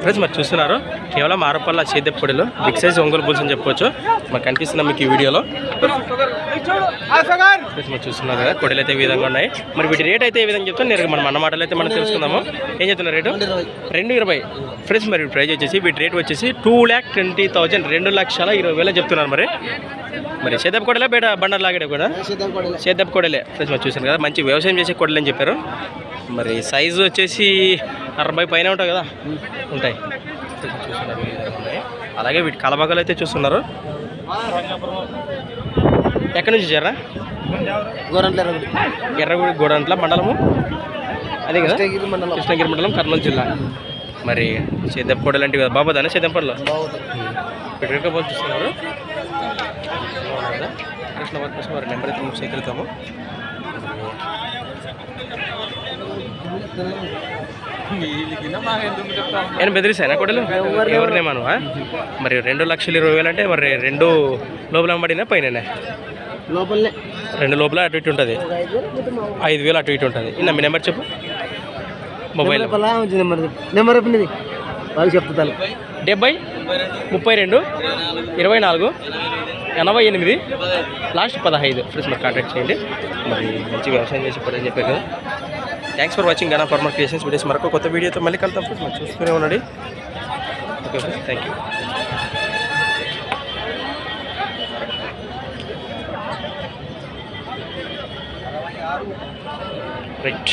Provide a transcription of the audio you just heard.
Friends మరి చూస్తున్నారు కేవలం 6 రూపాయల సేద్యపు పొడిలో బిగ్ సైజ్ ఒంగోలు బుల్స్ అని చెప్పొచ్చు. మాకు కనిపిస్తున్న మీకు ఈ వీడియోలో ఫ్రెండ్స్ మరి చూస్తున్నారు కదా కొడలు అయితే ఈ విధంగా ఉన్నాయి. మరి వీటి రేట్ అయితే ఏ విధంగా చెప్తాను నేరుగా మనం అన్న మాటలు అయితే మనం తెలుసుకుందాము. ఏం చెప్తున్నారు రేటు? 220. ఫ్రెండ్స్ మరి ప్రైజ్ వచ్చేసి వీటి రేట్ వచ్చేసి 2,20,000 2,20,000 చెప్తున్నారు. మరి సేద్యపు కొడలే బయట బండర్ లాగడే కూడా సేద్యపు కొడలే. ఫ్రెండ్స్ మరి చూసాను కదా మంచి వ్యవసాయం చేసే కొడలు అని చెప్పారు. మరి సైజు వచ్చేసి 60 పైన ఉంటాయి కదా, ఉంటాయి. చూస్తున్నారు అలాగే వీటి కలబాగాలు అయితే చూస్తున్నారు. ఎక్కడి నుంచి వచ్చారా? ఎర్రగుడి గోడంట్ల మండలము అదే కదా, కృష్ణగిరి మండలం, కర్నూలు జిల్లా. మరి సేద్యపు కొడలు అంటే కదా బాబోదానే సేద్యం పనులు పెట్టుకోబోతు చూస్తున్నారు. కృష్ణ వర్క్ వారి నెంబర్ అయితే మేము సేకరిస్తాము. నేను బెదిరిస్తాను కొడలు ఎవరినేమాను. మరి 2,20,000 అంటే మరి 2 లోపల పడినా పైన లోపలనే 2 లోపల అటు ఇటు ఉంటుంది. 5,000 అటు ఇటు ఉంటుంది. ఇన్న మీ నెంబర్ చెప్పు. మొబైల్ నెంబర్ వాళ్ళు చెప్తాను 70 32 24 88 లాస్ట్ 15. ఫ్రెండ్స్ మరి కాంటాక్ట్ చేయండి. మరి మంచి వ్యవసాయం చేసి పడని చెప్పారు కదా. Thanks for watching Gana farmer creations videos. మరొక కొత్త వీడియోతో మళ్ళీ కలుద్దాం ఫ్రెండ్స్. మరి చూస్తూనే ఉండండి. Okay friends, thank you. Right.